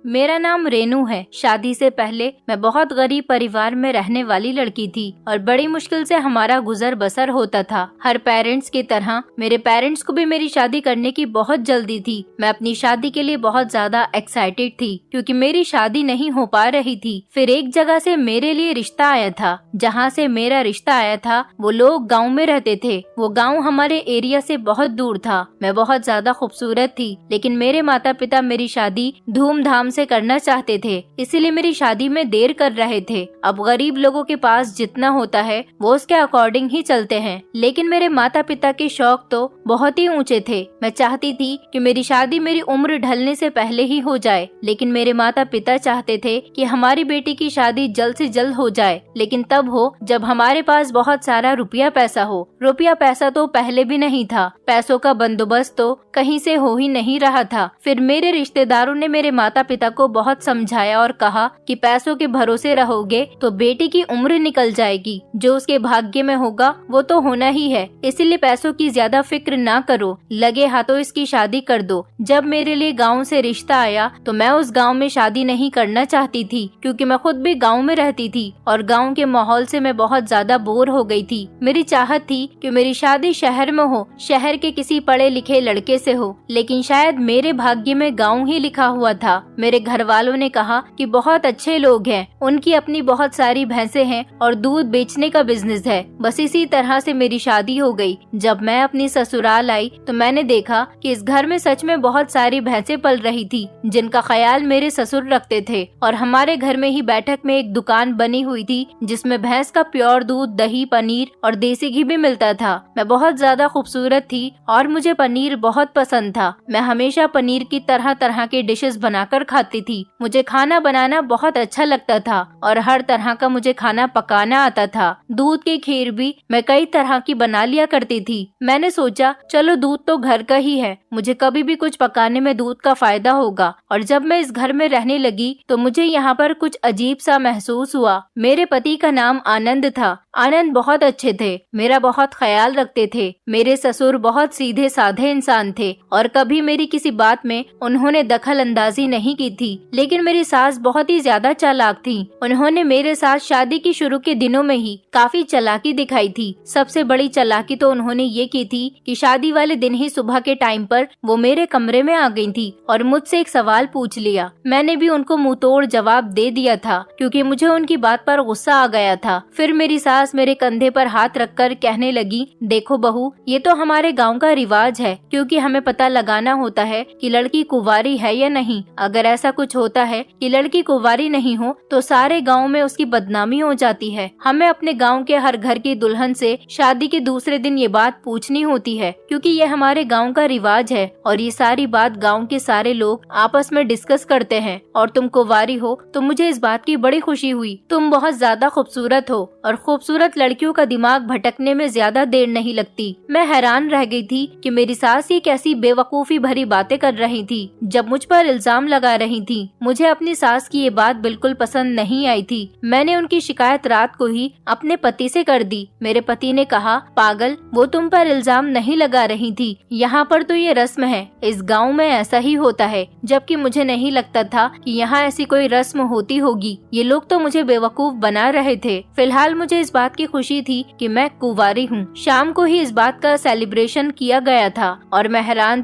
मेरा नाम रेनू है। शादी से पहले मैं बहुत गरीब परिवार में रहने वाली लड़की थी और बड़ी मुश्किल से हमारा गुजर बसर होता था। हर पेरेंट्स की तरह मेरे पेरेंट्स को भी मेरी शादी करने की बहुत जल्दी थी। मैं अपनी शादी के लिए बहुत ज्यादा एक्साइटेड थी क्योंकि मेरी शादी नहीं हो पा रही थी। फिर एक जगह से मेरे लिए रिश्ता आया था। जहाँ से मेरा रिश्ता आया था वो लोग गाँव में रहते थे। वो गाँव हमारे एरिया से बहुत दूर था। मैं बहुत ज्यादा खूबसूरत थी, लेकिन मेरे माता पिता मेरी शादी धूमधाम से करना चाहते थे, इसीलिए मेरी शादी में देर कर रहे थे। अब गरीब लोगों के पास जितना होता है वो उसके अकॉर्डिंग ही चलते हैं, लेकिन मेरे माता पिता के शौक तो बहुत ही ऊंचे थे। मैं चाहती थी कि मेरी शादी मेरी उम्र ढलने से पहले ही हो जाए, लेकिन मेरे माता पिता चाहते थे कि हमारी बेटी की शादी जल्द से जल्द हो जाए, लेकिन तब हो जब हमारे पास बहुत सारा रुपया पैसा हो। रुपया पैसा तो पहले भी नहीं था, पैसों का बंदोबस्त तो कहीं से हो ही नहीं रहा था। फिर मेरे रिश्तेदारों ने मेरे माता पिता को बहुत समझाया और कहा कि पैसों के भरोसे रहोगे तो बेटी की उम्र निकल जाएगी, जो उसके भाग्य में होगा वो तो होना ही है, इसीलिए पैसों की ज्यादा फिक्र ना करो, लगे हाथों इसकी शादी कर दो। जब मेरे लिए गाँव से रिश्ता आया तो मैं उस गाँव में शादी नहीं करना चाहती थी, क्योंकि मैं खुद भी गाँव में रहती थी और गाँव के माहौल से मैं बहुत ज्यादा बोर हो गई थी। मेरी चाहत थी कि मेरी शादी शहर में हो, शहर के किसी पढ़े लिखे लड़के से हो, लेकिन शायद मेरे भाग्य में गाँव ही लिखा हुआ था। मेरे घर वालों ने कहा कि बहुत अच्छे लोग हैं, उनकी अपनी बहुत सारी भैंसें हैं और दूध बेचने का बिजनेस है। बस इसी तरह से मेरी शादी हो गई। जब मैं अपनी ससुराल आई तो मैंने देखा कि इस घर में सच में बहुत सारी भैंसें पल रही थी, जिनका ख्याल मेरे ससुर रखते थे। और हमारे घर में ही बैठक में एक दुकान बनी हुई थी जिसमें भैंस का प्योर दूध, दही, पनीर और देसी घी भी मिलता था। मैं बहुत ज्यादा खूबसूरत थी और मुझे पनीर बहुत पसंद था। मैं हमेशा पनीर की तरह तरह के डिशेस बनाकर खाती थी। मुझे खाना बनाना बहुत अच्छा लगता था और हर तरह का मुझे खाना पकाना आता था। दूध की खीर भी मैं कई तरह की बना लिया करती थी। मैंने सोचा चलो दूध तो घर का ही है, मुझे कभी भी कुछ पकाने में दूध का फायदा होगा। और जब मैं इस घर में रहने लगी तो मुझे यहाँ पर कुछ अजीब सा महसूस हुआ। मेरे पति का नाम आनंद था। आनंद बहुत अच्छे थे, मेरा बहुत ख्याल रखते थे। मेरे ससुर बहुत सीधे साधे इंसान थे और कभी मेरी किसी बात में उन्होंने दखल अंदाजी नहीं की थी। लेकिन मेरी सास बहुत ही ज्यादा चालाक थी। उन्होंने मेरे साथ शादी की शुरू के दिनों में ही काफी चालाकी दिखाई थी। सबसे बड़ी चालाकी तो उन्होंने ये की थी कि शादी वाले दिन ही सुबह के टाइम पर वो मेरे कमरे में आ गई थी और मुझसे एक सवाल पूछ लिया। मैंने भी उनको मुंह तोड़ जवाब दे दिया था, क्योंकि मुझे उनकी बात पर गुस्सा आ गया था। फिर मेरी सास मेरे कंधे पर हाथ रखकर कहने लगी, देखो बहू, ये तो हमारे गाँव का रिवाज है, क्योंकि हमें पता लगाना होता है कि लड़की कुंवारी है या नहीं। अगर ऐसा कुछ होता है कि लड़की कुंवारी नहीं हो तो सारे गांव में उसकी बदनामी हो जाती है। हमें अपने गांव के हर घर की दुल्हन से शादी के दूसरे दिन ये बात पूछनी होती है, क्योंकि ये हमारे गांव का रिवाज है और ये सारी बात गांव के सारे लोग आपस में डिस्कस करते हैं। और तुम कुंवारी हो तो मुझे इस बात की बड़ी खुशी हुई। तुम बहुत ज्यादा खूबसूरत हो और खूबसूरत लड़कियों का दिमाग भटकने में ज्यादा देर नहीं लगती। मैं हैरान रह गई थी कि मेरी सास ये कैसी बेवकूफी भरी बातें कर रही थी, जब मुझ पर इल्जाम लगा रही थी। मुझे अपनी सास की ये बात बिल्कुल पसंद नहीं आई थी। मैंने उनकी शिकायत रात को ही अपने पति से कर दी। मेरे पति ने कहा, पागल, वो तुम पर इल्जाम नहीं लगा रही थी, यहाँ पर तो ये रस्म है, इस गाँव में ऐसा ही होता है। जबकि मुझे नहीं लगता था कि यहाँ ऐसी कोई रस्म होती होगी। ये लोग तो मुझे बेवकूफ बना रहे थे। फिलहाल मुझे इस बात की खुशी थी कि मैं कुंवारी हूँ। शाम को ही इस बात का सेलिब्रेशन किया गया था और मैं हैरान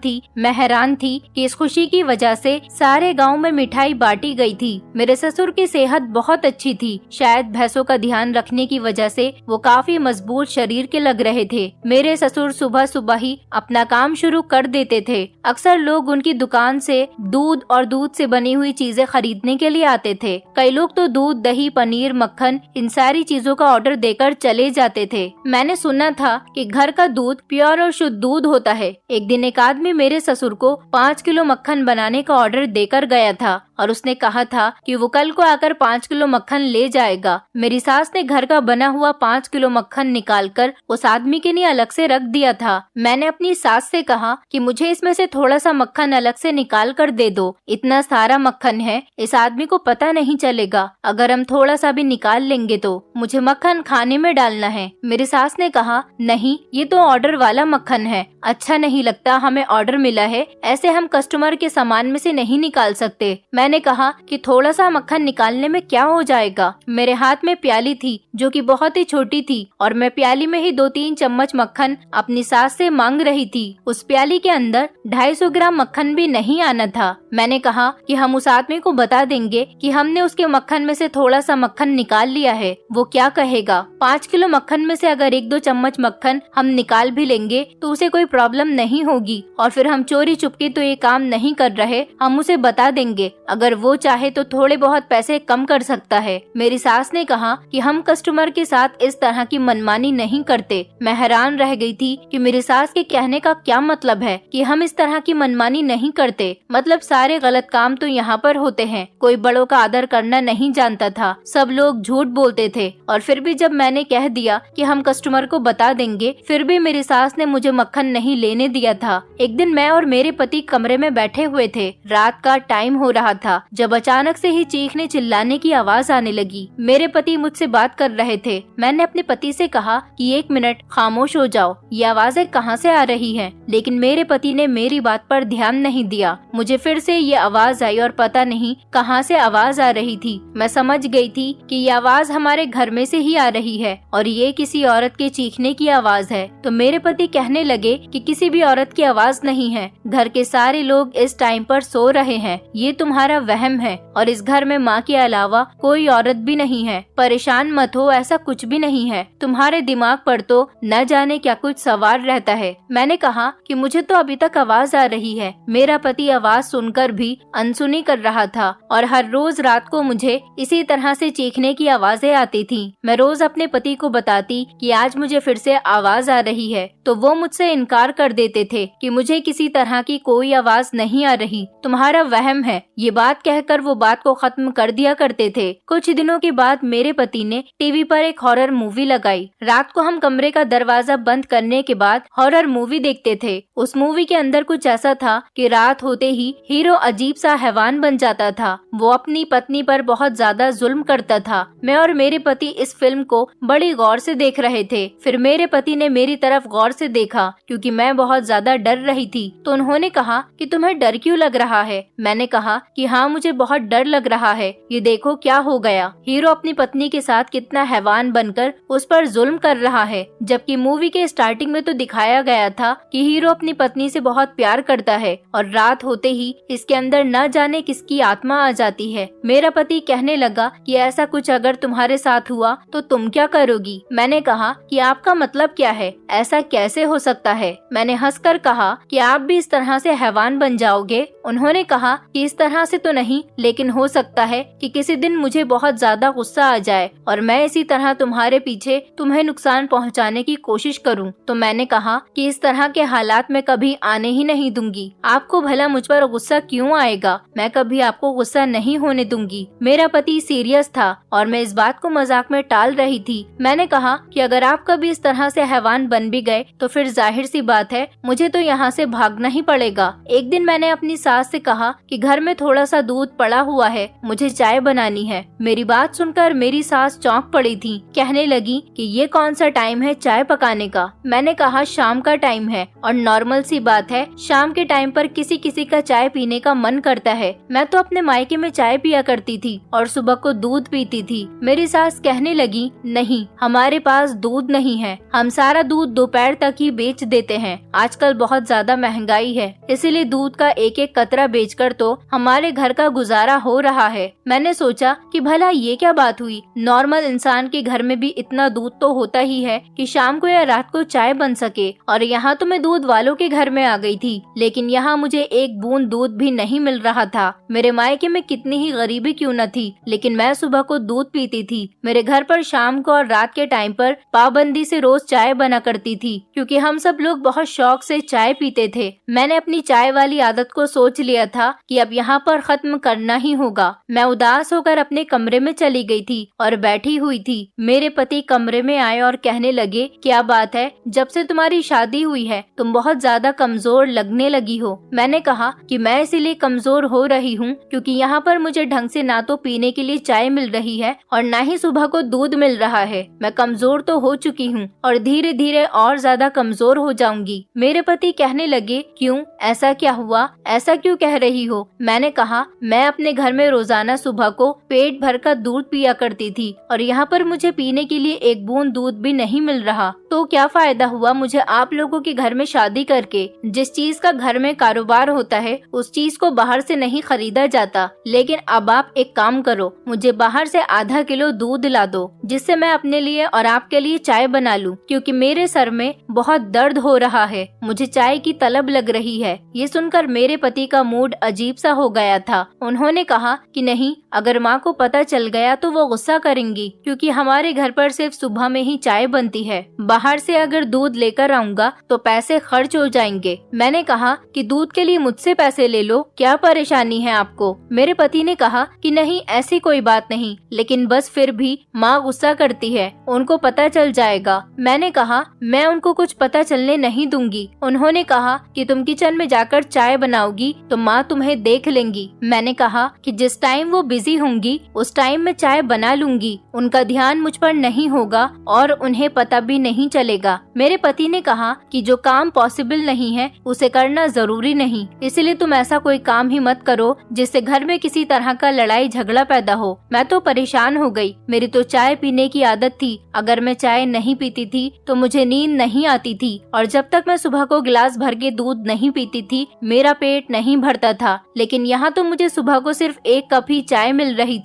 थी कि इस खुशी की वजह से सारे गांव में मिठाई बांटी गई थी। मेरे ससुर की सेहत बहुत अच्छी थी। शायद भैंसों का ध्यान रखने की वजह से वो काफी मजबूत शरीर के लग रहे थे। मेरे ससुर सुबह सुबह ही अपना काम शुरू कर देते थे। अक्सर लोग उनकी दुकान से दूध और दूध से बनी हुई चीजें खरीदने के लिए आते थे। कई लोग तो दूध, दही, पनीर, मक्खन, इन सारी चीजों का ऑर्डर देकर चले जाते थे। मैंने सुना था कि घर का दूध प्योर और शुद्ध दूध होता है। एक दिन एक आदमी मेरे ससुर को 5 किलो मक्खन बनाने का ऑर्डर देकर गया था और उसने कहा था कि वो कल को आकर 5 किलो मक्खन ले जाएगा। मेरी सास ने घर का बना हुआ 5 किलो मक्खन निकालकर उस आदमी के लिए अलग से रख दिया था। मैंने अपनी सास से कहा कि मुझे इसमें से थोड़ा सा मक्खन अलग से निकाल कर दे दो। इतना सारा मक्खन है, इस आदमी को पता नहीं चलेगा। अगर हम थोड़ा सा भी निकाल लेंगे तो मुझे मक्खन खाने में डालना है। मेरी सास ने कहा, नहीं, ये तो ऑर्डर वाला मक्खन है, अच्छा नहीं लगता, हमें ऑर्डर मिला है, ऐसे हम कस्टमर के सामान में से नहीं निकाल सकते। मैंने कहा कि थोड़ा सा मक्खन निकालने में क्या हो जाएगा। मेरे हाथ में प्याली थी जो कि बहुत ही छोटी थी और मैं प्याली में ही 2-3 चम्मच मक्खन अपनी सास से मांग रही थी। उस प्याली के अंदर 250 ग्राम मक्खन भी नहीं आना था। मैंने कहा कि हम उस आदमी को बता देंगे कि हमने उसके मक्खन में से थोड़ा सा मक्खन निकाल लिया है, वो क्या कहेगा। 5 किलो मक्खन में से अगर 1-2 चम्मच मक्खन हम निकाल भी लेंगे तो उसे कोई प्रॉब्लम नहीं होगी और फिर हम चोरी चुपके तो ये काम नहीं कर रहे, हम उसे बता देंगे। अगर वो चाहे तो थोड़े बहुत पैसे कम कर सकता है। मेरी सास ने कहा कि हम कस्टमर के साथ इस तरह की मनमानी नहीं करते। मैं हैरान रह गई थी कि मेरी सास के कहने का क्या मतलब है कि हम इस तरह की मनमानी नहीं करते। मतलब सारे गलत काम तो यहाँ पर होते हैं। कोई बड़ों का आदर करना नहीं जानता था, सब लोग झूठ बोलते थे। और फिर भी जब मैंने कह दिया कि हम कस्टमर को बता देंगे, फिर भी मेरी सास ने मुझे मक्खन नहीं लेने दिया था। एक दिन मैं और मेरे पति कमरे में बैठे हुए थे, रात का टाइम हो रहा था, जब अचानक से ही चीखने चिल्लाने की आवाज आने लगी। मेरे पति मुझसे बात कर रहे थे। मैंने अपने पति से कहा कि 1 मिनट खामोश हो जाओ, ये आवाजें कहाँ से आ रही हैं? लेकिन मेरे पति ने मेरी बात पर ध्यान नहीं दिया। मुझे फिर से ये आवाज आई और पता नहीं कहाँ से आवाज आ रही थी। मैं समझ गई थी कि ये आवाज हमारे घर में से ही आ रही है और ये किसी औरत के चीखने की आवाज है। तो मेरे पति कहने लगे कि किसी भी औरत की आवाज नहीं है, घर के सारे लोग इस टाइम पर सो रहे हैं, ये तुम्हारा वहम है और इस घर में माँ के अलावा कोई औरत भी नहीं है। परेशान मत हो, ऐसा कुछ भी नहीं है, तुम्हारे दिमाग पर तो न जाने क्या कुछ सवार रहता है। मैंने कहा कि मुझे तो अभी तक आवाज आ रही है। मेरा पति आवाज सुनकर भी अनसुनी कर रहा था और हर रोज रात को मुझे इसी तरह से चीखने की आवाजें आती थी। मैं रोज अपने पति को बताती कि आज मुझे फिर से आवाज आ रही है, तो वो मुझसे इनकार कर देते थे कि मुझे किसी तरह की कोई आवाज नहीं आ रही, तुम्हारा वहम है। ये बात कहकर वो बात को खत्म कर दिया करते थे। कुछ दिनों के बाद मेरे पति ने टीवी पर एक हॉरर मूवी लगाई। रात को हम कमरे का दरवाजा बंद करने के बाद हॉरर मूवी देखते थे। उस मूवी के अंदर कुछ ऐसा था कि रात होते ही हीरो अजीब सा हैवान बन जाता था। वो अपनी पत्नी पर बहुत ज्यादा जुल्म करता था। मैं और मेरे पति इस फिल्म को बड़ी गौर से देख रहे थे। फिर मेरे पति ने मेरी तरफ गौर से देखा क्योंकि मैं बहुत ज्यादा डर रही थी। तो उन्होंने कहा कि तुम्हें डर क्यों लग रहा है? मैंने कहा कि हाँ, मुझे बहुत डर लग रहा है। ये देखो क्या हो गया, हीरो अपनी पत्नी के साथ कितना हैवान बनकर उस पर जुल्म कर रहा है। जबकि मूवी के स्टार्टिंग में तो दिखाया गया था कि हीरो अपनी पत्नी से बहुत प्यार करता है और रात होते ही इसके अंदर न जाने किसकी आत्मा आ जाती है। मेरा पति कहने लगा कि ऐसा कुछ अगर तुम्हारे साथ हुआ तो तुम क्या करोगी? मैंने कहा कि आपका मतलब क्या है, ऐसा कैसे हो सकता है? मैंने हंसकर कहा कि आप भी इस तरह से हैवान बन जाओगे? उन्होंने कहा कि इस तरह से तो नहीं, लेकिन हो सकता है कि किसी दिन मुझे बहुत ज्यादा गुस्सा आ जाए और मैं इसी तरह तुम्हारे पीछे तुम्हें नुकसान पहुंचाने की कोशिश करूं। तो मैंने कहा कि इस तरह के हालात में कभी आने ही नहीं दूंगी। आपको भला मुझ पर गुस्सा क्यों आएगा? मैं कभी आपको गुस्सा नहीं होने दूंगी। मेरा पति सीरियस था और मैं इस बात को मजाक में टाल रही थी। मैंने कहा कि अगर आप कभी इस तरह से हैवान बन भी गए तो फिर जाहिर सी बात है मुझे तो यहाँ से भागना ही पड़ेगा। एक दिन मैंने अपनी सास से कहा कि घर में थोड़ा सा दूध पड़ा हुआ है, मुझे चाय बनानी है। मेरी बात सुनकर मेरी सास चौंक पड़ी थी। कहने लगी कि ये कौन सा टाइम है चाय पकाने का? मैंने कहा शाम का टाइम है और नॉर्मल सी बात है, शाम के टाइम पर किसी किसी का चाय पीने का मन करता है। मैं तो अपने मायके में चाय पिया करती थी और सुबह को दूध पीती थी। मेरी सास कहने लगी, नहीं, हमारे पास दूध नहीं है, हम सारा दूध दोपहर तक ही बेच देते हैं। आजकल बहुत ज्यादा महंगाई है, इसीलिए दूध का एक एक कतरा बेचकर तो हमारे घर का गुजारा हो रहा है। मैंने सोचा कि भला ये क्या बात हुई, नॉर्मल इंसान के घर में भी इतना दूध तो होता ही है कि शाम को या रात को चाय बन सके। और यहाँ तो मैं दूध वालों के घर में आ गई थी, लेकिन यहाँ मुझे एक बूंद दूध भी नहीं मिल रहा था। मेरे मायके में कितनी ही गरीबी क्यों न थी, लेकिन मैं सुबह को दूध पीती थी। मेरे घर पर शाम को और रात के टाइम पर पाबंदी से रोज चाय बना करती थी, क्योंकि हम सब लोग बहुत शौक से चाय पीते थे। मैंने अपनी चाय वाली आदत को सोच लिया था कि अब यहाँ पर खत्म करना ही होगा। मैं उदास होकर अपने कमरे में चली गई थी और बैठी हुई थी। मेरे पति कमरे में आए और कहने लगे, क्या बात है, जब से तुम्हारी शादी हुई है तुम बहुत ज्यादा कमजोर लगने लगी हो। मैंने कहा कि मैं इसीलिए कमजोर हो रही हूँ क्योंकि यहाँ पर मुझे ढंग से ना तो पीने के लिए चाय मिल रही है और ना ही सुबह को दूध मिल रहा है। मैं कमजोर तो हो चुकी हूँ और धीरे धीरे और ज्यादा कमजोर हो जाऊंगी। मेरे पति कहने लगे, क्यों, ऐसा क्या हुआ, ऐसा क्यों कह रही हो? मैंने कहा, मैं अपने घर में रोजाना सुबह को पेट भर कर दूध पिया करती थी और यहाँ पर मुझे पीने के लिए एक बूंद दूध भी नहीं मिल रहा, तो क्या फायदा हुआ मुझे आप लोगों के घर में शादी करके। जिस चीज का घर में कारोबार होता है उस चीज को बाहर से नहीं खरीदा जाता। लेकिन अब आप एक काम करो, मुझे बाहर से आधा किलो दूध ला दो जिससे मैं अपने लिए और आपके लिए चाय बना लूं, क्योंकि मेरे सर में बहुत दर्द हो रहा है, मुझे चाय की तलब लग रही है। ये सुनकर मेरे पति का मूड अजीब सा हो गया था। उन्होंने कहा कि नहीं, अगर माँ को पता चल गया तो वो गुस्सा करेंगी, क्योंकि हमारे घर पर सिर्फ सुबह में ही चाय बनती है। बाहर से अगर दूध लेकर आऊंगा तो पैसे खर्च हो जाएंगे। मैंने कहा कि दूध के लिए मुझसे पैसे ले लो, क्या परेशानी है आपको। मेरे पति ने कहा कि नहीं, ऐसी कोई बात नहीं, लेकिन बस फिर भी माँ गुस्सा करती है, उनको पता चल जाएगा। मैंने कहा, मैं उनको कुछ पता चलने नहीं दूंगी। उन्होंने कहा कि तुम किचन में जाकर चाय बनाओगी तो माँ तुम्हें देख लेंगी। मैंने कहा कि जिस टाइम वो बिजी होंगी उस टाइम मैं चाय बना लूंगी, उनका ध्यान मुझ पर नहीं होगा और उन्हें पता भी नहीं चलेगा। मेरे पति ने कहा कि जो काम पॉसिबल नहीं है उसे करना जरूरी नहीं, इसलिए तुम ऐसा कोई काम ही मत करो जिससे घर में किसी तरह का लड़ाई झगड़ा पैदा हो। मैं तो परेशान हो गई। मेरी तो चाय पीने की आदत थी, अगर मैं चाय नहीं पीती थी तो मुझे नींद नहीं आती थी, और जब तक मैं सुबह को गिलास भर के दूध नहीं पीती थी मेरा पेट नहीं भरता था। लेकिन यहाँ तो मुझे सुबह को सिर्फ एक कप ही चाय मिल रही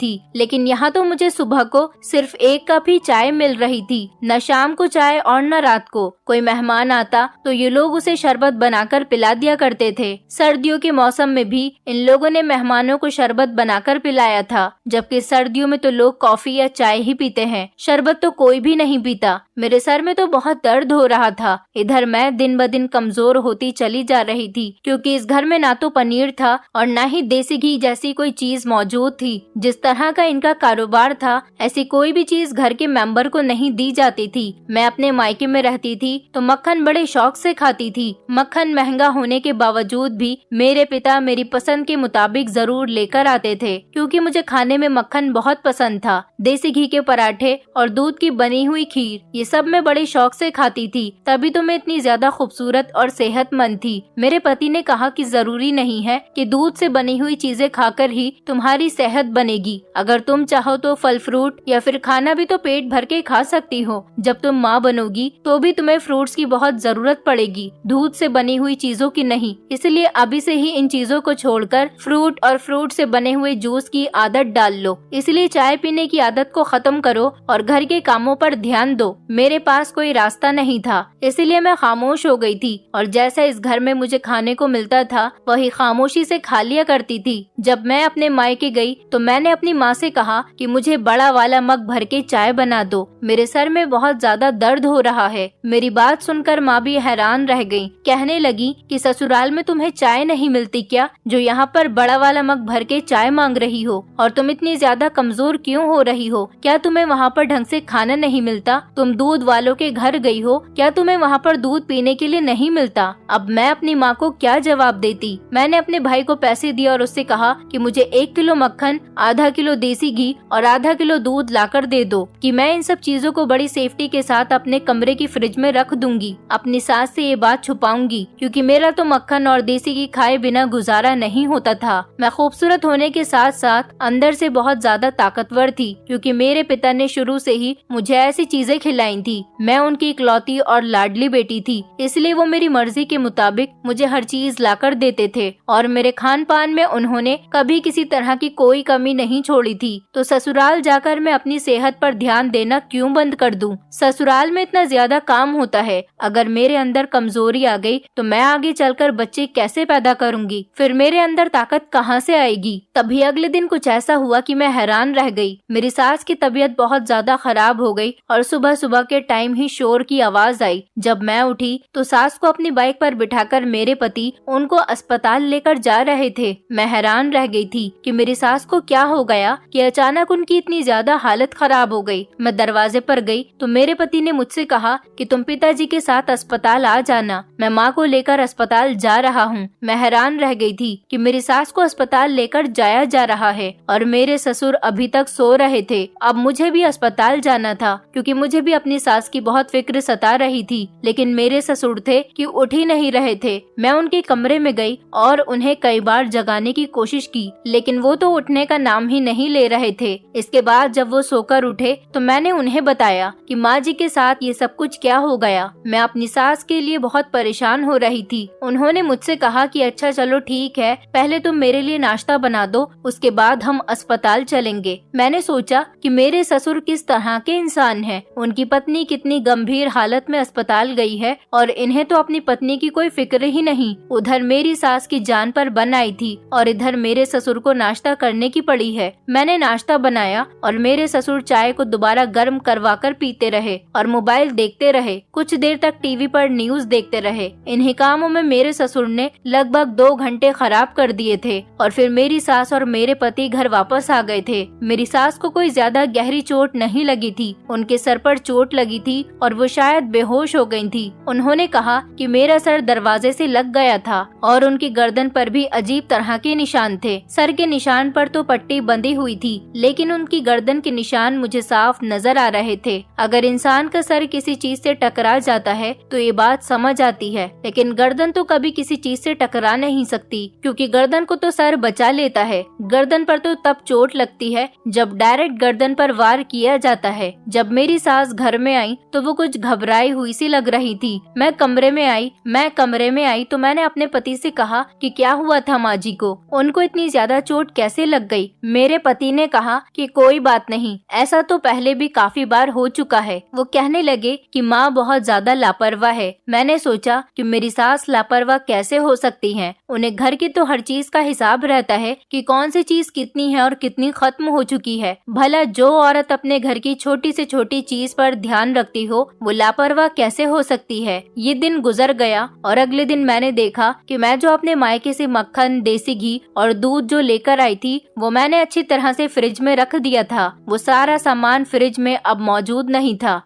थी। न शाम को चाय और न रात को। कोई मेहमान आता तो ये लोग उसे शरबत बनाकर पिला दिया करते थे। सर्दियों के मौसम में भी इन लोगों ने मेहमानों को शरबत बनाकर पिलाया था, जबकि सर्दियों में तो लोग कॉफी या चाय ही पीते हैं, शरबत तो कोई भी नहीं पीता। मेरे सर में तो बहुत दर्द हो रहा था। इधर मैं दिन ब दिन कमजोर होती चली जा रही थी, क्योंकि इस घर में ना तो पनीर था और ना ही देसी घी जैसी कोई चीज मौजूद थी। जिस तरह का इनका कारोबार था ऐसी कोई भी चीज घर के मेंबर को नहीं दी जाती थी। मैं अपने मायके में रहती थी तो मक्खन बड़े शौक से खाती थी। मक्खन महंगा होने के बावजूद भी मेरे पिता मेरी पसंद के मुताबिक जरूर लेकर आते थे, क्योंकि मुझे खाने में मक्खन बहुत पसंद था। देसी घी के पराठे और दूध की बनी हुई खीर, ये सब मैं बड़े शौक से खाती थी, तभी तो मैं इतनी ज्यादा खूबसूरत और सेहतमंद थी। मेरे पति ने कहा कि जरूरी नहीं है कि दूध से बनी हुई चीजें खाकर ही तुम्हारी सेहत बनेगी। अगर तुम चाहो तो फल फ्रूट या फिर खाना भी तो पेट भर के खा सकती हो। जब तुम माँ बनोगी तो भी तुम्हें फ्रूट्स की बहुत जरूरत पड़ेगी, दूध से बनी हुई चीजों की नहीं। इसलिए अभी से ही इन चीजों को छोड़कर फ्रूट और फ्रूट से बने हुए जूस की आदत डाल लो। इसलिए चाय पीने की आदत को खत्म करो और घर के कामों पर ध्यान दो। मेरे पास कोई रास्ता नहीं था, इसलिए मैं खामोश हो गई थी और जैसा इस घर में मुझे खाने को मिलता था वही खामोशी से खा लिया करती थी। जब मैं अपने मायके गई तो मैंने अपनी माँ से कहा कि मुझे बड़ा वाला मग भर के चाय बना दो, मेरे सर में बहुत ज्यादा दर्द हो रहा है। मेरी बात सुनकर माँ भी हैरान रह गई। कहने लगी कि ससुराल में तुम्हें चाय नहीं मिलती क्या, जो यहाँ पर बड़ा वाला मग भर के चाय मांग रही हो? और तुम इतनी ज्यादा कमजोर क्यों हो रही हो? क्या तुम्हें वहाँ पर ढंग से खाना नहीं मिलता? तुम दूध वालों के घर गई हो, क्या तुम्हें वहाँ पर दूध पीने के लिए नहीं मिलता? अब मैं अपनी माँ को क्या जवाब देती? मैंने अपने भाई को पैसे दिए और उससे कहा कि मुझे 1 किलो मक्खन, आधा किलो देसी घी और आधा किलो दूध लाकर दे दो, कि मैं इन सब चीजों को बड़ी सेफ्टी के साथ अपने कमरे की फ्रिज में रख दूंगी। अपनी सास से ये बात छुपाऊंगी, क्योंकि मेरा तो मक्खन और देसी घी खाए बिना गुजारा नहीं होता था। मैं खूबसूरत होने के साथ साथ अंदर से बहुत ज्यादा ताकतवर थी, क्योंकि मेरे पिता ने शुरू से ही मुझे ऐसी चीजें खिलाई थी। मैं उनकी इकलौती और लाडली बेटी थी, इसलिए वो मेरी मर्जी के मुताबिक मुझे हर चीज लाकर देते थे और मेरे खान पान में उन्होंने कभी किसी तरह की कोई कमी नहीं छोड़ी थी। तो ससुराल जाकर मैं अपनी सेहत पर ध्यान देना क्यों बंद कर दूं? ससुराल में इतना ज्यादा काम होता है, अगर मेरे अंदर कमजोरी आ गई तो मैं आगे चलकर बच्चे कैसे पैदा करूंगी? फिर मेरे अंदर ताकत कहाँ से आएगी? तभी अगले दिन कुछ ऐसा हुआ कि मैं हैरान रह गई। मेरी सास की तबीयत बहुत ज्यादा खराब हो गई और सुबह सुबह के टाइम ही शोर की आवाज आई। जब मैं उठी तो सास को अपनी बाइक पर बिठाकर मेरे पति उनको अस्पताल लेकर जा रहे थे। मैं हैरान रह गई थी कि मेरी सास को को क्या हो गया कि अचानक उनकी इतनी ज्यादा हालत खराब हो गई। मैं दरवाजे पर गई तो मेरे पति ने मुझसे कहा कि तुम पिताजी के साथ अस्पताल आ जाना। मैं माँ को लेकर अस्पताल जा रहा हूँ। मैं हैरान रह गई थी कि मेरी सास को अस्पताल लेकर जाया जा रहा है और मेरे ससुर अभी तक सो रहे थे। अब मुझे भी अस्पताल जाना था क्योंकि मुझे भी अपनी सास की बहुत फिक्र सता रही थी, लेकिन मेरे ससुर थे कि उठ ही नहीं रहे थे। मैं उनके कमरे में गई और उन्हें कई बार जगाने की कोशिश की, लेकिन वो तो उठने का नाम ही नहीं ले रहे थे। इसके बाद जब वो सोकर उठे तो मैंने उन्हें बताया कि माँ जी के साथ ये सब कुछ क्या हो गया। मैं अपनी सास के लिए बहुत परेशान हो रही थी। उन्होंने मुझसे कहा कि अच्छा चलो ठीक है, पहले तुम मेरे लिए नाश्ता बना दो, उसके बाद हम अस्पताल चलेंगे। मैंने सोचा कि मेरे ससुर किस तरह के इंसान हैं। उनकी पत्नी कितनी गंभीर हालत में अस्पताल गई है और इन्हें तो अपनी पत्नी की कोई फिक्र ही नहीं। उधर मेरी सास की जान पर बन आई थी और इधर मेरे ससुर को नाश्ता करने की पड़ी है। मैंने नाश्ता बनाया और मेरे ससुर चाय को दोबारा गर्म करवाकर पीते रहे और मोबाइल देखते रहे। कुछ देर तक टीवी पर न्यूज देखते रहे। इन्हीं कामों में मेरे ससुर ने लगभग 2 घंटे खराब कर दिए थे और फिर मेरी सास और मेरे पति घर वापस आ गए थे। मेरी सास को कोई ज्यादा गहरी चोट नहीं लगी थी, उनके सर पर चोट लगी थी और वो शायद बेहोश हो गई थी। उन्होंने कहा कि मेरा सर दरवाजे से लग गया था और उनकी गर्दन पर भी अजीब तरह के निशान थे। सर के निशान पर तो पट्टी बंधी हुई थी, लेकिन उनकी गर्दन के निशान मुझे साफ नजर आ रहे थे। अगर इंसान का सर किसी चीज से टकरा जाता है तो ये बात समझ आती है, लेकिन गर्दन तो कभी किसी चीज से टकरा नहीं सकती, क्योंकि गर्दन को तो सर बचा लेता है। गर्दन पर तो तब चोट लगती है जब डायरेक्ट गर्दन पर वार किया जाता है। जब मेरी सास घर में आई तो वो कुछ घबराई हुई सी लग रही थी। मैं कमरे में आई तो मैंने अपने पति से कहा कि क्या हुआ था माँ जी को, उनको इतनी ज्यादा चोट कैसे लग गई। मेरे पति ने कहा कि कोई बात नहीं, ऐसा तो पहले भी काफी बार हो चुका है। वो कहने लगे कि माँ बहुत ज्यादा लापरवाह है। मैंने सोचा कि मेरी सास लापरवाह कैसे हो सकती है, उन्हें घर की तो हर चीज का हिसाब रहता है कि कौन सी चीज कितनी है और कितनी खत्म हो चुकी है। भला जो औरत अपने घर की छोटी से छोटी चीज पर ध्यान रखती हो वो लापरवाह कैसे हो सकती है। ये दिन गुजर गया और अगले दिन मैंने देखा कि मैं जो अपने मायके से मक्खन, देसी घी और दूध जो लेकर आई थी वो मैंने अच्छी तरह से फ्रिज में रख दिया था। वो सारा सामान फ्रिज में अब मौजूद नहीं था।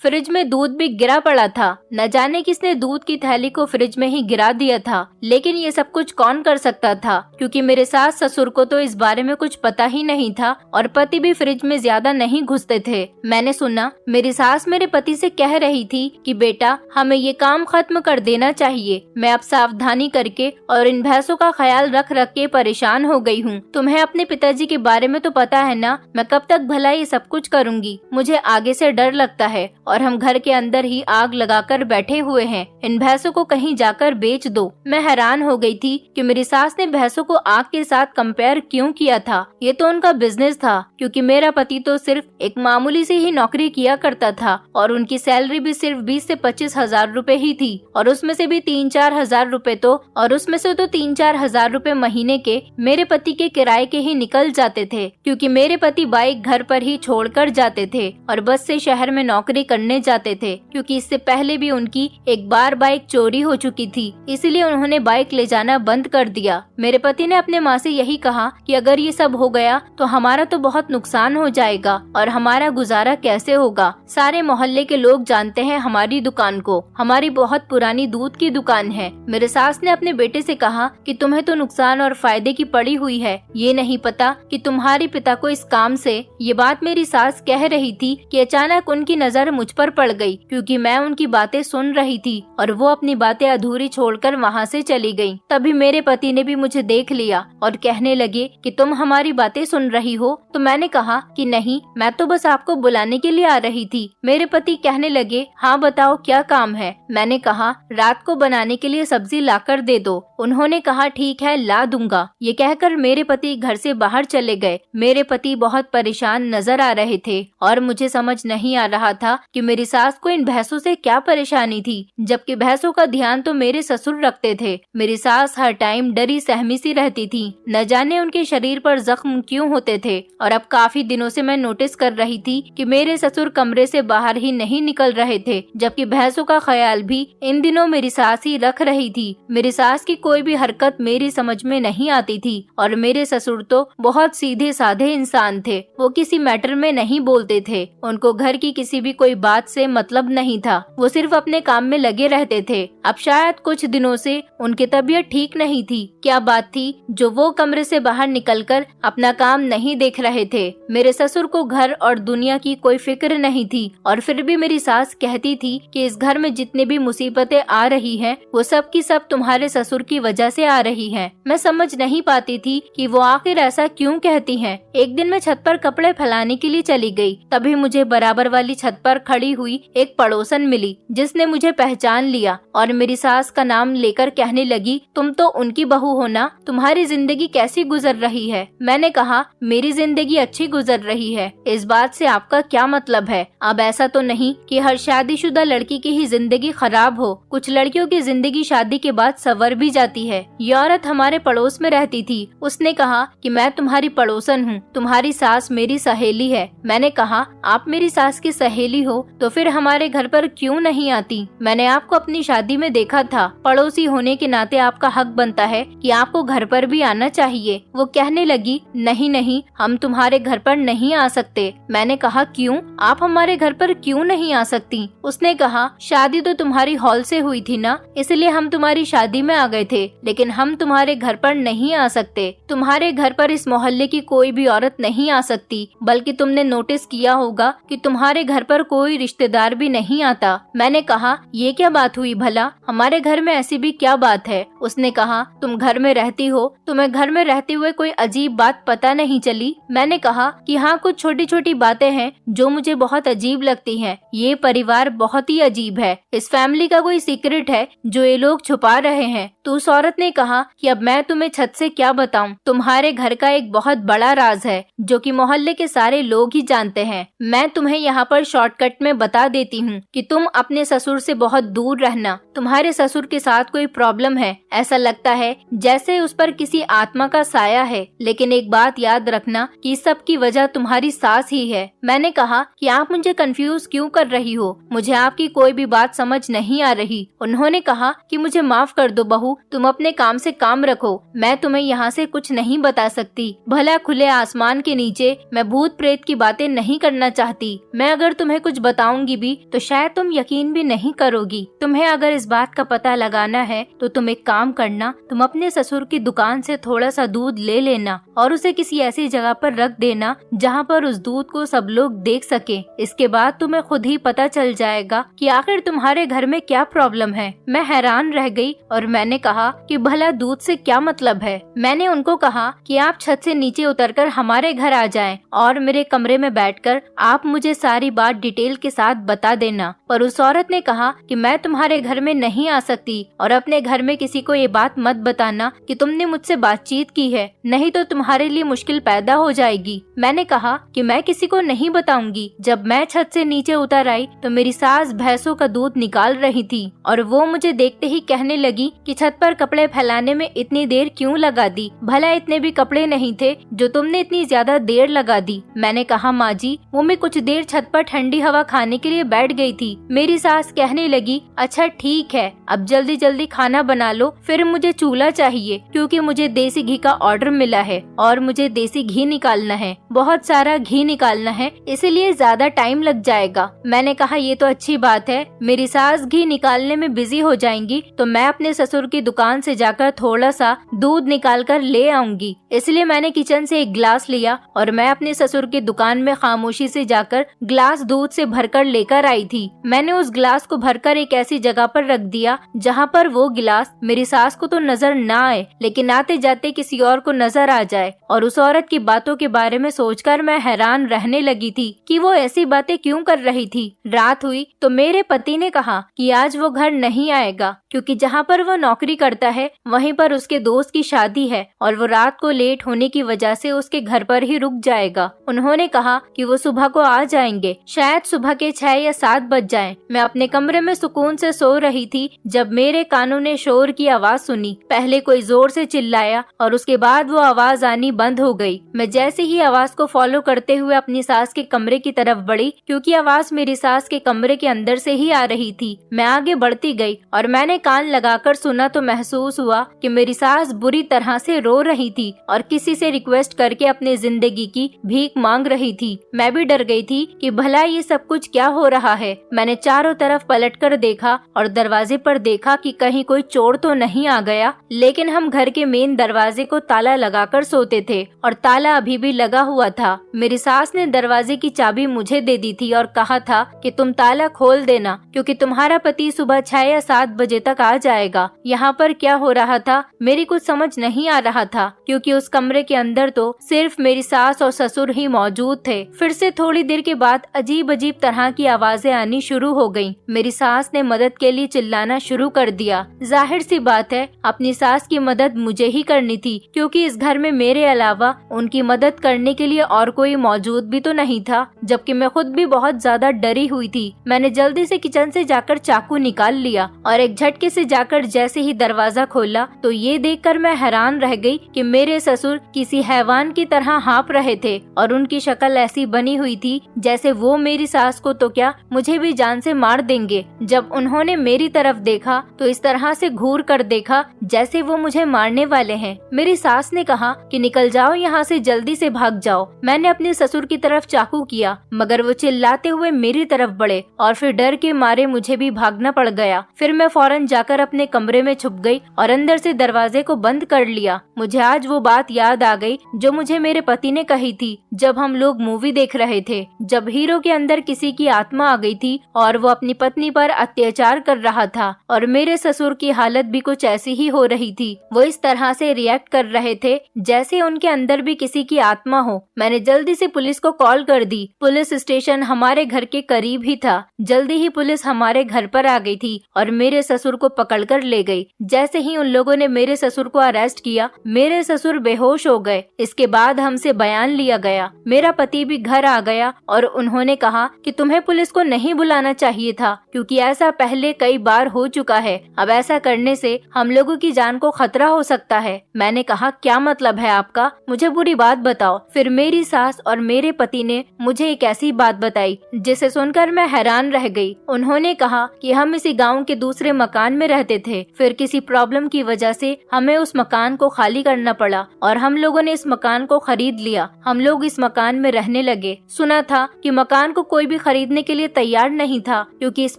फ्रिज में दूध भी गिरा पड़ा था। न जाने किसने दूध की थैली को फ्रिज में ही गिरा दिया था। लेकिन ये सब कुछ कौन कर सकता था, क्योंकि मेरे सास ससुर को तो इस बारे में कुछ पता ही नहीं था और पति भी फ्रिज में ज्यादा नहीं घुसते थे। मैंने सुना मेरी सास मेरे पति से कह रही थी कि बेटा हमें ये काम खत्म कर देना चाहिए। मैं अब सावधानी करके और इन भैंसों का ख्याल रख रख के परेशान हो गई हूँ। तुम्हें अपने पिताजी के बारे में तो पता है ना, मैं कब तक भला ये सब कुछ करूँगी। मुझे आगे से डर लगता है और हम घर के अंदर ही आग लगाकर बैठे हुए हैं। इन भैंसों को कहीं जाकर बेच दो। मैं हैरान हो गई थी कि मेरी सास ने भैंसों को आग के साथ कंपेयर क्यों किया था। ये तो उनका बिजनेस था, क्योंकि मेरा पति तो सिर्फ एक मामूली सी ही नौकरी किया करता था और उनकी सैलरी भी सिर्फ 20 से 25 हजार रूपए ही थी और उसमें से भी 3-4 हजार रूपए तो 3-4 हजार रूपए महीने के मेरे पति के किराए के ही निकल जाते थे, क्योंकि मेरे पति बाइक घर पर ही छोड़कर जाते थे और बस से शहर में नौकरी करने जाते थे, क्योंकि इससे पहले भी उनकी एक बार बाइक चोरी हो चुकी थी, इसलिए उन्होंने बाइक ले जाना बंद कर दिया। मेरे पति ने अपने माँ से यही कहा कि अगर ये सब हो गया तो हमारा तो बहुत नुकसान हो जाएगा और हमारा गुजारा कैसे होगा। सारे मोहल्ले के लोग जानते हैं हमारी दुकान को, हमारी बहुत पुरानी दूध की दुकान है। मेरे सास ने अपने बेटे से कहा कि तुम्हें तो नुकसान और फायदे की पड़ी हुई है, ये नहीं पता कि तुम्हारे पिता को इस काम से। ये बात मेरी सास कह रही थी कि अचानक उनकी नजर मुझ पर पड़ गई, क्योंकि मैं उनकी बातें सुन रही थी और वो अपनी बातें अधूरी छोड़कर वहाँ से चली गई। तभी मेरे पति ने भी मुझे देख लिया और कहने लगे कि तुम हमारी बातें सुन रही हो। तो मैंने कहा कि नहीं, मैं तो बस आपको बुलाने के लिए आ रही थी। मेरे पति कहने लगे हाँ बताओ क्या काम है। मैंने कहा रात को बनाने के लिए सब्जी लाकर दे दो। उन्होंने कहा ठीक है ला दूंगा। ये कहकर मेरे पति घर से बाहर चले गए। मेरे पति बहुत परेशान नजर आ रहे थे और मुझे समझ नहीं आ रहा था कि मेरी सास को इन भैंसों से क्या परेशानी थी, जबकि भैंसों का ध्यान तो मेरे ससुर रखते थे। मेरी सास हर टाइम डरी सहमी सी रहती थी, न जाने उनके शरीर पर जख्म क्यों होते थे। और अब काफी दिनों से मैं नोटिस कर रही थी कि मेरे ससुर कमरे से बाहर ही नहीं निकल रहे थे, जबकि भैंसों का ख्याल भी इन दिनों मेरी सास ही रख रही थी। मेरी सास की कोई भी हरकत मेरी समझ में नहीं आती थी और मेरे ससुर तो बहुत सीधे साधे इंसान थे। वो किसी मैटर में नहीं बोलते थे, उनको घर की किसी भी कोई बात से मतलब नहीं था, वो सिर्फ अपने काम में लगे रहते थे। अब शायद कुछ दिनों से उनकी तबीयत ठीक नहीं थी। क्या बात थी जो वो कमरे से बाहर निकलकर अपना काम नहीं देख रहे थे। मेरे ससुर को घर और दुनिया की कोई फिक्र नहीं थी, और फिर भी मेरी सास कहती थी कि इस घर में जितनी भी मुसीबतें आ रही हैं, वो सब की सब तुम्हारे ससुर की वजह से आ रही हैं। मैं समझ नहीं पाती थी कि वो आखिर ऐसा क्यों कहती हैं। एक दिन मैं छत पर कपड़े फैलाने के लिए चली गई, तभी मुझे बराबर वाली छत पर खड़ी हुई एक पड़ोसन मिली, जिसने मुझे पहचान लिया और मेरी सास का नाम लेकर कहने लगी, तुम तो उनकी बहू हो ना, तुम्हारी जिंदगी कैसी गुजर रही है। मैंने कहा, मेरी जिंदगी अच्छी गुजर रही है, इस बात से आपका क्या मतलब है। अब ऐसा तो नहीं कि हर शादीशुदा लड़की की ही जिंदगी खराब हो, कुछ लड़कियों की जिंदगी शादी के बाद संवर भी जाती है। ये औरत हमारे पड़ोस में रहती थी। उसने कहा कि मैं तुम्हारी पड़ोसन हूँ, तुम्हारी सास मेरी सहेली है। मैंने कहा, आप मेरी सास की सहेली हो तो फिर हमारे घर पर क्यों नहीं आती। मैंने आपको अपनी शादी में देखा था, पड़ोसी होने के नाते आपका हक बनता है कि आपको घर पर भी आना चाहिए। वो कहने लगी, नहीं नहीं, हम तुम्हारे घर पर नहीं आ सकते। मैंने कहा, क्यों, आप हमारे घर पर क्यों नहीं आ सकती। उसने कहा, शादी तो तुम्हारी हॉल से हुई थी ना, इसलिए हम तुम्हारी शादी में आ गए थे, लेकिन हम तुम्हारे घर पर नहीं आ सकते। तुम्हारे घर पर इस मोहल्ले की कोई भी औरत नहीं आ सकती, बल्कि तुमने नोटिस किया होगा कि तुम्हारे घर पर कोई रिश्तेदार भी नहीं आता। मैंने कहा, ये क्या बात हुई भला, हमारे घर में ऐसी भी क्या बात है। उसने कहा, तुम घर में रहती हो, तुम्हें घर में रहते हुए कोई अजीब बात पता नहीं चली। मैंने कहा कि हाँ, कुछ छोटी छोटी बातें हैं जो मुझे बहुत अजीब लगती हैं। ये परिवार बहुत ही अजीब है, इस फैमिली का कोई सीक्रेट है जो ये लोग छुपा रहे हैं। तो उस औरत ने कहा कि अब मैं तुम्हें छत से क्या बताऊं, तुम्हारे घर का एक बहुत बड़ा राज है जो कि मोहल्ले के सारे लोग ही जानते हैं। मैं तुम्हें यहाँ पर शॉर्टकट में बता देती हूँ कि तुम अपने ससुर से बहुत दूर रहना। तुम्हारे ससुर के साथ कोई प्रॉब्लम है, ऐसा लगता है जैसे उस पर किसी आत्मा का साया है, लेकिन एक बात याद रखना कि इस सब की वजह तुम्हारी सास ही है। मैंने कहा कि आप मुझे कंफ्यूज क्यों कर रही हो, मुझे आपकी कोई भी बात समझ नहीं आ रही। उन्होंने कहा कि मुझे माफ कर दो बहू, तुम अपने काम से काम रखो, मैं तुम्हें यहाँ से कुछ नहीं बता सकती। भला खुले आसमान के नीचे मैं भूत प्रेत की बातें नहीं करना चाहती। मैं अगर तुम्हें कुछ बताऊंगी भी तो शायद तुम यकीन भी नहीं करोगी। तुम्हें अगर इस बात का पता लगाना है तो तुम एक काम करना, तुम अपने ससुर की दुकान से थोड़ा सा दूध ले लेना और उसे किसी ऐसी जगह पर रख देना जहाँ पर उस दूध को सब लोग देख सके। इसके बाद तुम्हें खुद ही पता चल जाएगा कि आखिर तुम्हारे घर में क्या प्रॉब्लम है। मैं हैरान रह गई और मैंने कहा कि भला दूध से क्या मतलब है। मैंने उनको कहा कि आप छत से नीचे उतरकर हमारे घर आ जाएं और मेरे कमरे में बैठकर आप मुझे सारी बात डिटेल के साथ बता देना। पर उस औरत ने कहा कि मैं तुम्हारे घर में नहीं आ सकती और अपने घर में किसी को ये बात मत बताना कि तुमने मुझसे बातचीत की है, नहीं तो तुम्हारे लिए मुश्किल पैदा हो जाएगी। मैंने कहा कि मैं किसी को नहीं बताऊंगी। जब मैं छत से नीचे उतर आई तो मेरी सास भैंसों का दूध निकाल रही थी और वो मुझे देखते ही कहने लगी कि छत पर कपड़े फैलाने में इतनी देर क्यों लगा दी, भला इतने भी कपड़े नहीं थे जो तुमने इतनी ज्यादा देर लगा दी। मैंने कहा, माँ जी, वो मैं कुछ देर छत पर ठंडी हवा खाने के लिए बैठ गई थी। मेरी सास कहने लगी, अच्छा ठीक है, अब जल्दी जल्दी खाना बना लो, फिर मुझे चूल्हा चाहिए क्योंकि मुझे देसी घी का ऑर्डर मिला है और मुझे देसी घी निकालना है, बहुत सारा घी निकालना है, इसलिए ज्यादा टाइम लग जाएगा। मैंने कहा, ये तो अच्छी बात है, मेरी सास घी निकालने में बिजी हो जाएंगी तो मैं अपने ससुर की दुकान से जाकर थोड़ा सा दूध निकाल कर ले आऊंगी। इसलिए मैंने किचन से एक गिलास लिया और मैं अपने ससुर की दुकान में खामोशी से जाकर गिलास दूध से भरकर लेकर आई थी। मैंने उस गिलास को भरकर एक ऐसी जगह पर रख दिया जहाँ पर वो गिलास मेरी सास को तो नजर ना आए, लेकिन आते जाते किसी और को नजर आ जाए। और उस औरत की बातों के बारे में सोचकर मैं हैरान रहने लगी थी कि वो ऐसी बातें क्यों कर रही थी। रात हुई तो मेरे पति ने कहा कि आज वो घर नहीं आएगा क्योंकि जहाँ पर वो नौकरी करता है वहीं पर उसके दोस्त की शादी है और वो रात को लेट होने की वजह से उसके घर पर ही रुक जाएगा। उन्होंने कहा कि वो सुबह को आ जाएंगे, शायद सुबह सुबह के 6 या 7 बज जाएं। मैं अपने कमरे में सुकून से सो रही थी जब मेरे कानों ने शोर की आवाज सुनी। पहले कोई जोर से चिल्लाया और उसके बाद वो आवाज आनी बंद हो गई। मैं जैसे ही आवाज को फॉलो करते हुए अपनी सास के कमरे की तरफ बढ़ी, क्योंकि आवाज मेरी सास के कमरे के अंदर से ही आ रही थी। मैं आगे बढ़ती गई और मैंने कान लगाकर सुना तो महसूस हुआ कि मेरी सास बुरी तरह से रो रही थी और किसी से रिक्वेस्ट करके अपनी जिंदगी की भीख मांग रही थी। मैं भी डर गई थी कि भला ये सब कुछ क्या हो रहा है। मैंने चारों तरफ पलटकर देखा और दरवाजे पर देखा कि कहीं कोई चोर तो नहीं आ गया, लेकिन हम घर के मेन दरवाजे को ताला लगाकर सोते थे और ताला अभी भी लगा हुआ था। मेरी सास ने दरवाजे की चाबी मुझे दे दी थी और कहा था कि तुम ताला खोल देना क्योंकि तुम्हारा पति सुबह 6 या 7 बजे तक आ जाएगा। यहाँ पर क्या हो रहा था मेरी कुछ समझ नहीं आ रहा था, क्योंकि उस कमरे के अंदर तो सिर्फ मेरी सास और ससुर ही मौजूद थे। फिर से थोड़ी देर के बाद अजीब अजीब तरह की आवाजें आनी शुरू हो गयी। मेरी सास ने मदद के लिए चिल्लाना शुरू कर दिया। जाहिर सी बात है अपनी सास की मदद मुझे ही करनी थी, क्योंकि इस घर में मेरे अलावा उनकी मदद करने के लिए और कोई मौजूद भी तो नहीं था, जबकि मैं खुद भी बहुत ज्यादा डरी हुई थी। मैंने जल्दी से किचन से जाकर चाकू निकाल लिया और एक झटके से जाकर जैसे ही दरवाजा खोला तो ये देखकर मैं हैरान रह गई कि मेरे ससुर किसी हैवान की तरह हाँप रहे थे और उनकी शक्ल ऐसी बनी हुई थी जैसे वो मेरी सास को तो क्या मुझे भी जान से मार देंगे। जब उन्होंने मेरी तरफ देखा तो इस तरह से घूर कर देखा जैसे वो मुझे मारने वाले हैं। मेरी सास ने कहा कि निकल जाओ यहाँ से, जल्दी से भाग जाओ। मैंने अपने ससुर की तरफ चाकू किया मगर वो चिल्लाते हुए मेरी तरफ बढ़े और फिर डर के मारे मुझे भी भागना पड़ गया। फिर मैं फौरन जाकर अपने कमरे में छुप गई और अंदर से दरवाजे को बंद कर लिया। मुझे आज वो बात याद आ गई जो मुझे मेरे पति ने कही थी जब हम लोग मूवी देख रहे थे, जब हीरो के अंदर किसी की आत्मा आ गई थी और वो अपनी पत्नी पर अत्याचार कर रहा था और मेरे ससुर की हालत भी कुछ ऐसी ही हो रही थी। वो इस तरह से रिएक्ट कर रहे थे जैसे उनके अंदर भी किसी की आत्मा हो। मैंने जल्दी से पुलिस को कॉल कर दी। पुलिस स्टेशन हमारे घर के करीब ही था। जल्दी ही पुलिस हमारे घर पर आ गई थी और मेरे ससुर को पकड़कर ले गई। जैसे ही उन लोगों ने मेरे ससुर को अरेस्ट किया, मेरे ससुर बेहोश हो गए। इसके बाद हमसे बयान लिया गया। मेरा पति भी घर आ गया और उन्होंने कहा कि तुम्हें पुलिस को नहीं बुलाना चाहिए था, क्योंकि ऐसा पहले कई बार हो चुका है। अब ऐसा करने से हम लोगों की जान को खतरा हो सकता है। मैंने कहा क्या मतलब है आपका, मुझे पूरी बात बताओ। फिर मेरी सास और मेरे पति ने मुझे एक ऐसी बात बताई जिसे सुनकर मैं हैरान रह गई। उन्होंने कहा कि हम इसी गांव के दूसरे मकान में रहते थे, फिर किसी प्रॉब्लम की वजह से हमें उस मकान को खाली करना पड़ा और हम लोगों ने इस मकान को खरीद लिया। हम लोग इस मकान में रहने लगे। सुना था कि मकान को कोई भी खरीदने के लिए तैयार नहीं था, क्योंकि इस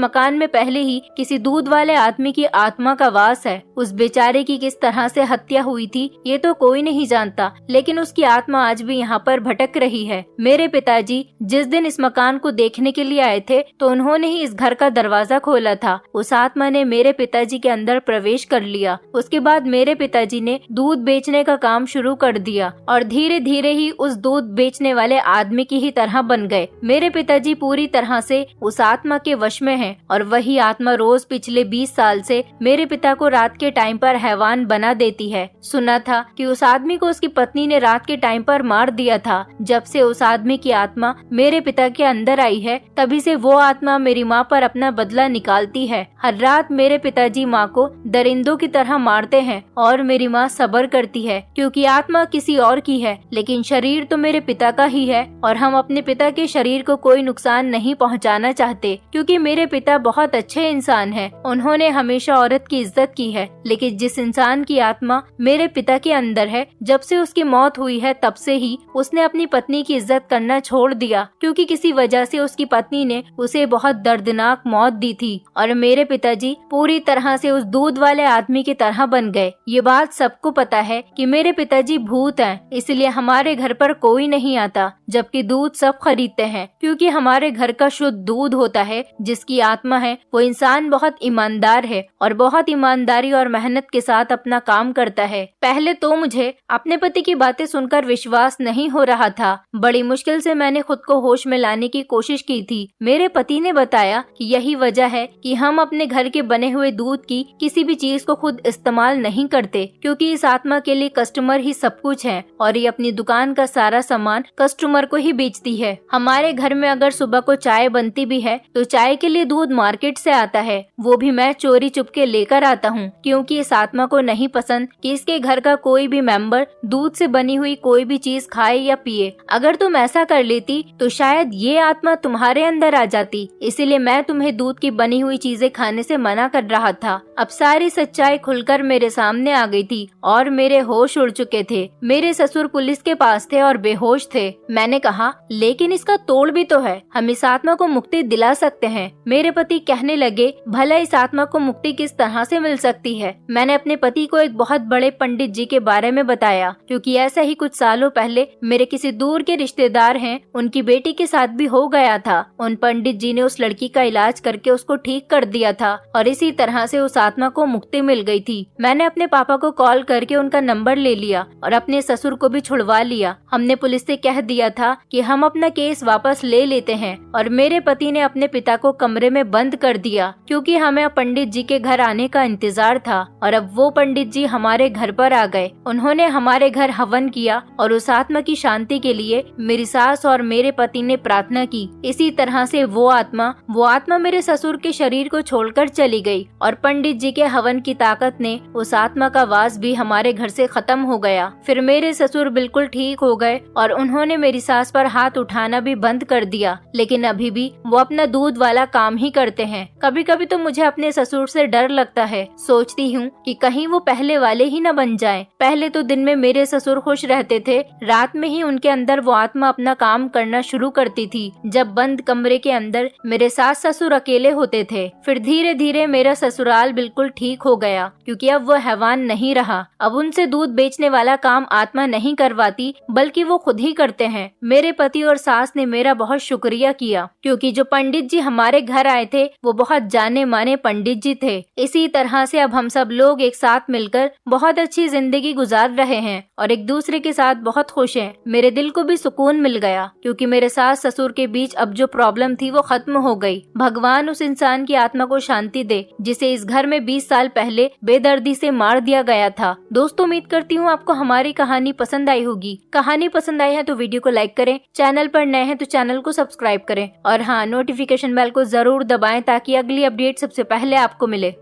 मकान में पहले ही किसी दूध वाले आदमी की आत्मा का वास है। उस बेचारे की किस तरह से हत्या हुई थी ये तो कोई नहीं जानता, लेकिन उसकी आत्मा आज भी यहाँ पर भटक रही है। मेरे पिताजी जिस दिन इस मकान को देखने के लिए आए थे तो उन्होंने ही इस घर का दरवाजा खोला था। उस आत्मा ने मेरे पिताजी के अंदर प्रवेश कर लिया। उसके बाद मेरे पिताजी ने दूध बेचने का काम शुरू कर दिया और धीरे धीरे ही उस दूध बेचने वाले आदमी की ही तरह बन गए। मेरे पिताजी पूरी तरह से उस आत्मा के वश में हैं और वही आत्मा रोज पिछले 20 साल से मेरे पिता को रात के टाइम पर हैवान बना देती है। सुना था कि उस आदमी को उसकी पत्नी ने रात के टाइम पर मार दिया था। जब से उस आदमी की आत्मा मेरे पिता के अंदर आई है, तभी से वो आत्मा मेरी माँ पर अपना बदला निकालती है। हर रात मेरे पिताजी माँ को दरिंदों की तरह मारते हैं और मेरी माँ सब्र करती है, क्योंकि आत्मा किसी और की है लेकिन शरीर तो मेरे पिता का ही है और हम अपने पिता के शरीर को कोई नुकसान नहीं पहुँचाना चाहते, क्योंकि मेरे पिता बहुत अच्छे इंसान हैं। उन्होंने हमेशा औरत की इज्जत की है, लेकिन जिस इंसान की आत्मा मेरे पिता के अंदर है, जब से उसकी मौत हुई है तब से ही उसने अपनी पत्नी की इज्जत करना छोड़ दिया, क्योंकि किसी वजह से उसकी पत्नी ने उसे बहुत दर्दनाक मौत दी थी और मेरे पिताजी पूरी तरह से उस दूध वाले आदमी की तरह बन गए। ये बात सबको पता है कि मेरे पिताजी भूत हैं, इसलिए हमारे घर पर कोई नहीं आता, जबकि दूध सब खरीदते हैं, क्योंकि हमारे घर का शुद्ध दूध होता है। जिसकी आत्मा है वो इंसान बहुत ईमानदार है और बहुत ईमानदारी और मेहनत के साथ अपना काम करता है। पहले तो मुझे अपने पति की बातें सुनकर विश्वास नहीं हो रहा था। बड़ी मुश्किल से मैंने खुद को होश में लाने की कोशिश की थी। मेरे पति ने बताया कि यही वजह है कि हम अपने घर के बने हुए दूध की किसी भी चीज को खुद इस्तेमाल नहीं करते, क्योंकि इस आत्मा के लिए कस्टमर ही सब कुछ है और ये अपनी दुकान का सारा सामान कस्टमर को ही बेचती है। हमारे घर में अगर सुबह सुबह को चाय बनती भी है तो चाय के लिए दूध मार्केट से आता है, वो भी मैं चोरी चुपके लेकर आता हूँ, क्योंकि इस आत्मा को नहीं पसंद कि इसके घर का कोई भी मेंबर दूध से बनी हुई कोई भी चीज खाए या पिए। अगर तुम ऐसा कर लेती तो शायद ये आत्मा तुम्हारे अंदर आ जाती, इसीलिए मैं तुम्हें दूध की बनी हुई चीजें खाने से मना कर रहा था। अब सारी सच्चाई खुलकर मेरे सामने आ गई थी और मेरे होश उड़ चुके थे। मेरे ससुर पुलिस के पास थे और बेहोश थे। मैंने कहा, लेकिन इसका तोड़ भी तो है, हम इस आत्मा को मुक्ति दिला सकते हैं। मेरे पति कहने लगे, भला इस आत्मा को मुक्ति किस तरह से मिल सकती है। मैंने अपने पति को एक बहुत बड़े पंडित जी के बारे में बताया, क्योंकि ऐसा ही कुछ सालों पहले मेरे किसी दूर के रिश्तेदार हैं, उनकी बेटी के साथ भी हो गया था। उन पंडित जी ने उस लड़की का इलाज करके उसको ठीक कर दिया था और इसी तरह से उस आत्मा को मुक्ति मिल गई थी। मैंने अपने पापा को कॉल करके उनका नंबर ले लिया और अपने ससुर को भी छुड़वा लिया। हमने पुलिस से कह दिया था कि हम अपना केस वापस ले लेते हैं और मेरे पति ने अपने पिता को कमरे में बंद कर दिया, क्योंकि हमें पंडित जी के घर आने का इंतजार था। और अब वो पंडित जी हमारे घर पर आ गए। उन्होंने हमारे घर हवन किया और उस आत्मा की शांति के लिए मेरी सास और मेरे पति ने प्रार्थना की। इसी तरह से वो आत्मा मेरे ससुर के शरीर को छोड़कर चली गई और पंडित जी के हवन की ताकत ने उस आत्मा का वास भी हमारे घर से खत्म हो गया। फिर मेरे ससुर बिल्कुल ठीक हो गए और उन्होंने मेरी सास पर हाथ उठाना भी बंद कर दिया, लेकिन अभी भी वो अपना दूध वाला काम ही करते हैं। कभी कभी तो मुझे अपने ससुर से डर लगता है। सोचती हूँ कि कहीं वो पहले वाले ही न बन जाएं। पहले तो दिन में मेरे ससुर खुश रहते थे, रात में ही उनके अंदर वो आत्मा अपना काम करना शुरू करती थी, जब बंद कमरे के अंदर मेरे सास ससुर अकेले होते थे। फिर धीरे धीरे मेरा ससुराल बिल्कुल ठीक हो गया, क्योंकि अब वो हैवान नहीं रहा। अब उनसे दूध बेचने वाला काम आत्मा नहीं करवाती, बल्कि वो खुद ही करते हैं। मेरे पति और सास ने मेरा बहुत शुक्रिया किया, क्योंकि जो पंडित जी हमारे घर आए थे वो बहुत जाने माने पंडित जी थे। इसी तरह से अब हम सब लोग एक साथ मिलकर बहुत अच्छी जिंदगी गुजार रहे हैं और एक दूसरे के साथ बहुत खुश हैं। मेरे दिल को भी सुकून मिल गया, क्योंकि मेरे सास ससुर के बीच अब जो प्रॉब्लम थी वो खत्म हो गई। भगवान उस इंसान की आत्मा को शांति दे जिसे इस घर में 20 साल पहले बेदर्दी से मार दिया गया था। दोस्तों, उम्मीद करती हूँ आपको हमारी कहानी पसंद आई होगी। कहानी पसंद आई है तो वीडियो को लाइक करें, चैनल पर नए हैं तो चैनल को सब्सक्राइब करें और हाँ, नोटिफिकेशन बेल को जरूर दबाएं ताकि अगली अपडेट सबसे पहले आपको मिले।